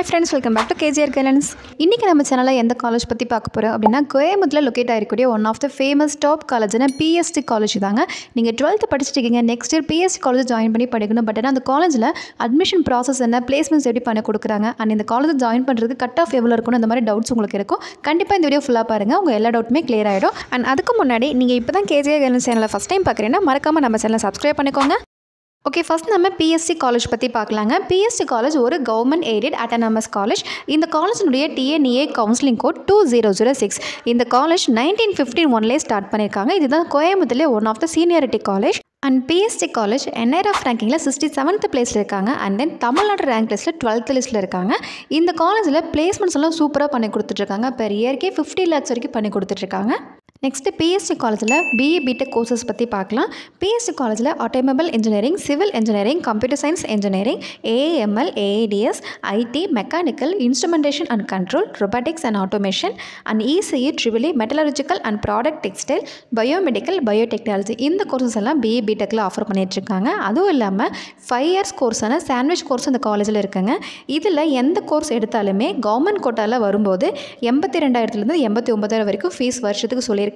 Hi friends, welcome back to KGR Guidance. இன்னைக்கு நம்ம சேனல்ல எந்த காலேஜ் பத்தி பார்க்க போறோம் அப்படினா கோயம்புத்தூர்ல லொகேட் ஆயிருக்கூடிய one of the famous top காலேஜ்னா PST காலேஜ் தாங்க. நீங்க 12th படிச்சிட்டு இருக்கீங்க, next year PST college join பண்ணி படிக்கணும். பட் அந்த காலேஜ்ல அட்மிஷன் process என்ன, பிளேஸ்மென்ட்ஸ் எப்படி பண்ண கொடுக்குறாங்க, and இந்த காலேஜ் ஜாயின் பண்றதுக்கு கட் ஆஃப் எவ்வளவு இருக்கும்னு அந்த மாதிரி டவுட்ஸ் உங்களுக்கு இருக்கும். கண்டிப்பா இந்த வீடியோ ஃபுல்லா பாருங்க, உங்க எல்லா டவுட்டுமே கிளியர் ஆயிடும். and அதுக்கு முன்னாடி நீங்க இப்போதான் KGR Guidance சேனலை ஃபர்ஸ்ட் டைம் பார்க்கறீங்கன்னா மறக்காம நம்ம சேனலை சப்ஸ்கிரைப் பண்ணிக்கோங்க. ஓகே, ஃபர்ஸ்ட் நம்ம PST காலேஜ் பற்றி பார்க்கலாங்க. PST காலேஜ் ஒரு கவர்மெண்ட் எய்டட் அட்டானமஸ் காலேஜ். இந்த காலேஜினுடைய TNEA கவுன்சிலிங் கோட் 2006. இந்த காலேஜ் 1951 ஸ்டார்ட் பண்ணியிருக்காங்க. இதுதான் கோயம்புத்தூர்ல one of the seniority college. And PST college NIRF ரேங்கிங்கில் 67th பிளேஸில் இருக்காங்க. அண்ட் தென் தமிழ்நாடு ரேங்க் லிஸ்ட்டில் 12th லிஸ்ட்டில் இருக்காங்க. இந்த காலேஜில் பிளேஸ்மெண்ட்ஸ் எல்லாம் சூப்பராக பண்ணி கொடுத்துட்ருக்காங்க. பெர் இயர்க்கே 50 lakhs வரைக்கும் பண்ணி கொடுத்துட்ருக்காங்க. நெக்ஸ்ட்டு PST காலேஜில் BE BTech கோர்சஸ் பற்றி பார்க்கலாம். PST காலேஜில் automobile engineering, civil engineering, computer science engineering, AML, AADS, IT, mechanical, instrumentation and control, robotics and automation, and ECE, EEE, metallurgical and product textile, biomedical, biotechnology இந்த courses எல்லாம் BE BTechல offer பண்ணிட்டுருக்காங்க. அதுவும் இல்லாமல் 5 years கோர்ஸான sandwich course இந்த காலேஜில் இருக்குங்க. இதில் எந்த கோர்ஸ் எடுத்தாலுமே கவர்மெண்ட் கோட்டாவில் வரும்போது 82,000 89,000 வரைக்கும் ஃபீஸ் வருஷத்துக்கு சொல்லியிருக்காங்க.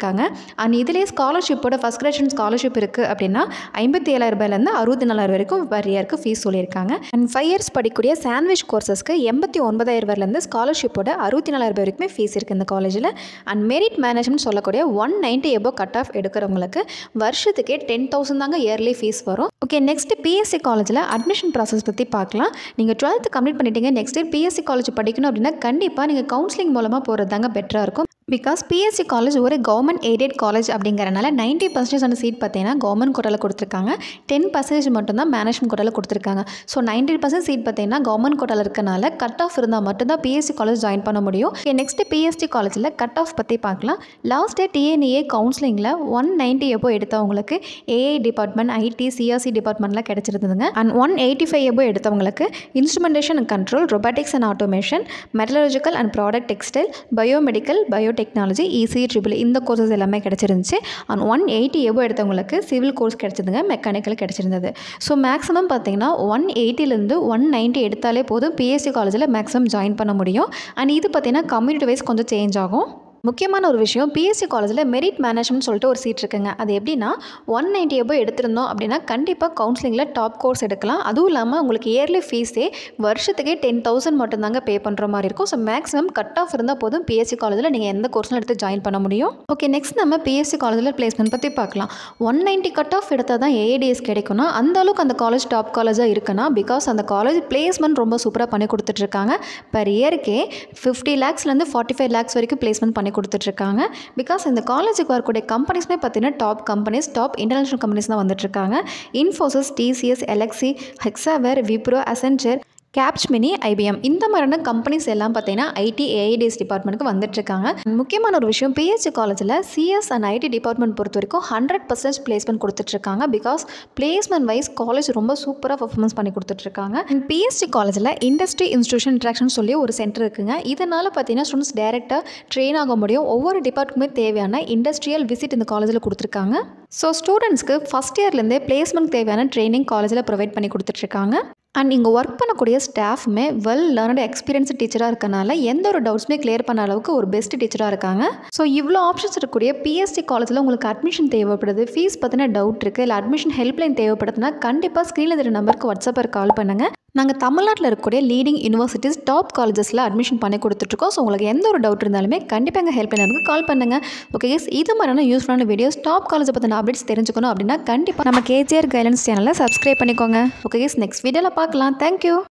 அண்ட் இதிலே ஸ்காலர்ஷிப்போட ஃபஸ்ட் கிரேஷன் ஸ்காலர்ஷிப் இருக்குது அப்படின்னா 57,000 64,000 வரைக்கும் பர் இயருக்கு ஃபீஸ் சொல்லியிருக்காங்க. அண்ட் 5 years படிக்கக்கூடிய சாண்ட்விச் கோர்சஸ்க்கு 89,000 ஸ்காலர்ஷிப்போட 64,000 வரைக்குமே ஃபீஸ் இருக்குது இந்த காலேஜில். அண்ட் மெரிட் மேனேஜ்மெண்ட் சொல்லக்கூடிய 190 above கட் ஆஃப் எடுக்கிறவங்களுக்கு வருஷத்துக்கே 10,000 தாங்க இயர்லி ஃபீஸ் வரும். ஓகே, நெக்ஸ்ட் PST காலேஜில் அட்மிஷன் ப்ராசஸ் பற்றி பார்க்கலாம். நீங்கள் 12th கம்ப்ளீட் பண்ணிட்டீங்க, நெக்ஸ்ட் இயர் PST காலேஜ் படிக்கணும் அப்படின்னா கண்டிப்பாக நீங்கள் கவுன்சிலிங் மூலமாக போகிறது தாங்க பெட்டராக இருக்கும். பிகாஸ் PST காலேஜ் ஒரு கவர்மெண்ட் எய்டட் காலேஜ் அப்படிங்கிறனால 90% அந்த சீட் பார்த்தீங்கன்னா கவர்மெண்ட் கோட்டாவில் கொடுத்துருக்காங்க. 10% மட்டும்தான் மேனேஜ்மெண்ட் கோட்டாவில் கொடுத்துருக்காங்க. ஸோ 90% சீட் பார்த்தீங்கன்னா கவர்மெண்ட் கோட்டாவில் இருக்கனால கட் ஆஃப் இருந்தால் மட்டும்தான் PST காலேஜ் ஜாயின் பண்ண முடியும். நெக்ஸ்ட் PST காலேஜில் கட் ஆஃப் பற்றி பார்க்கலாம். லாஸ்ட் டே TNEA கவுன்சிலிங்கில் 190 above எடுத்தவங்களுக்கு AI டிபார்ட்மெண்ட், IT, CRC டிபார்ட்மெண்ட்லாம் கிடச்சிருந்ததுங்க. அண்ட் 185 above எடுத்தவங்களுக்கு instrumentation and control, robotics and automation, metallurgical and product textile, biomedical, biotechnology, ECE, EEE இந்த கோர்சஸ் எல்லாமே கிடச்சிருந்துச்சு. அண்ட் 180 above எடுத்தவங்களுக்கு சிவில் கோர்ஸ் கிடச்சிதுங்க, மெக்கானிக்கல் கிடச்சிருந்தது. ஸோ மேக்ஸிமம் பார்த்தீங்கன்னா 180 190 எடுத்தாலே போதும் PST காலேஜில் மேக்ஸிமம் ஜாயின் பண்ண முடியும். அண்ட் இது பார்த்தீங்கன்னா கம்யூனிட்டி வைஸ் கொஞ்சம் சேஞ்ச் ஆகும். முக்கியமான ஒரு விஷயம், PST காலேஜில் மெரிட் மேனேஜ்மெண்ட் சொல்லிட்டு ஒரு சீட் இருக்குங்க. அது எப்படின்னா 190 above எடுத்திருந்தோம் அப்படின்னா கண்டிப்பாக கவுன்சிலிங்கில் டாப் கோர்ஸ் எடுக்கலாம். அதுவும் இல்லாமல் உங்களுக்கு இயர்லி ஃபீஸே வருஷத்துக்கே 10,000 மட்டும்தாங்க பே பண்ணுற மாதிரி இருக்கும். ஸோ மேக்ஸிமம் கட் ஆஃப் இருந்தால் போதும் PST காலேஜில் நீங்கள் எந்த கோர்ஸ்லாம் எடுத்து ஜாயின் பண்ண முடியும். ஓகே, நெக்ஸ்ட் நம்ம PST காலேஜில் பிளேஸ்மெண்ட் பற்றி பார்க்கலாம். 190 கட் ஆஃப் எடுத்தால் தான் AADS கிடைக்கும்னா அந்த அளவுக்கு அந்த காலேஜ் டாப் காலேஜாக இருக்குன்னா பிகாஸ் அந்த காலேஜ் பிளேஸ்மெண்ட் ரொம்ப சூப்பராக பண்ணி கொடுத்துட்ருக்காங்க. பர் இயர்க்கே 50 lakhsலேருந்து 45 lakhs வரைக்கும் பிளேஸ்மெண்ட் பண்ணி கொடுத்துட்ருக்காங்க. பிகாஸ் இந்த காலேஜுக்கு வரக்கூடிய கம்பெனிஸ்மே பார்த்தீங்கன்னா top companies, top international companies தான் வந்துட்டுருக்காங்க. Infosys, TCS, LXC, Hexaware, Wipro, Accenture, Capgemini, IBM இந்த மாதிரியான கம்பெனிஸ் எல்லாம் பார்த்தீங்கன்னா IT, AIDS டிபார்ட்மெண்ட்டுக்கு வந்துட்டுருக்காங்க. முக்கியமான ஒரு விஷயம், PST காலேஜில் CS அண்ட் IT டிபார்ட்மெண்ட் பொறுத்த வரைக்கும் 100% பிளேஸ்மெண்ட் கொடுத்துட்ருக்காங்க. பிகாஸ் பிளேஸ்மெண்ட் வைஸ் காலேஜ் ரொம்ப சூப்பராக பர்ஃபார்மன்ஸ் பண்ணி கொடுத்துட்ருக்காங்க. PST காலேஜில் இண்டஸ்ட்ரி இன்ஸ்டியூஷன் இன்ட்ராக்ஷன் சொல்லி ஒரு சென்டர் இருக்குங்க. இதனால் பார்த்தீங்கன்னா ஸ்டூடெண்ட்ஸ் டேரெக்டாக ட்ரெயின் ஆக முடியும். ஒவ்வொரு டிபார்ட்மெண்ட்டுமே தேவையான இண்டஸ்ட்ரியல் விசிட் இந்த காலேஜில் கொடுத்துருக்காங்க. ஸோ ஸ்டூடெண்ட்ஸ்க்கு ஃபஸ்ட் இயர்லேருந்தே பிளேஸ்மெண்ட் தேவையான ட்ரைனிங் காலேஜில் ப்ரொவைட் பண்ணி கொடுத்துட்ருக்காங்க. அண்ட் இங்கே ஒர்க் பண்ணக்கூடிய ஸ்டாஃப்மே வெல் லேர்ன்டு எக்ஸ்பீரியன்ஸ் டீச்சராக இருக்கனால எந்த ஒரு டவுட்ஸுமே கிளியர் பண்ண அளவுக்கு ஒரு பெஸ்ட் டீச்சராக இருக்காங்க. ஸோ இவ்வளோ ஆப்ஷன்ஸ் இருக்கக்கூடிய PST காலேஜில் உங்களுக்கு அட்மிஷன் தேவைப்படுது, ஃபீஸ் பற்றின டவுட் இருக்குது, இல்லை அட்மிஷன் ஹெல்ப்லைன் தேவைப்படுதுன்னா கண்டிப்பாக ஸ்க்ரீனில் இருக்கிற நம்பருக்கு வாட்ஸ்அப்பில் கால் பண்ணுங்கள். நாங்கள் தமிழ்நாட்டில் இருக்கக்கூடிய லீடிங் யூனிவர்சிட்டிஸ், டாப் காலேஜஸில் அட்மிஷன் பண்ணி கொடுத்துட்ருக்கோம். ஸோ உங்களுக்கு எந்த ஒரு டவுட் இருந்தாலுமே கண்டிப்பாக எங்கள் ஹெல்ப்லைன் நம்பருக்கு கால் பண்ணுங்கள். ஓகே கேஸ், இது மாதிரியான யூஸ்ஃபுல்லான வீடியோஸ், டாப் காலேஜை பற்றின அப்டேட்ஸ் தெரிஞ்சுக்கணும் அப்படின்னா கண்டிப்பாக நம்ம KGR கைடன்ஸ் சேனலை சப்ஸ்கிரைப் பண்ணிக்கோங்க. ஓகே கேஸ், நெக்ஸ்ட் வீடியோவில் பார்க்கலாம். தேங்க்யூ.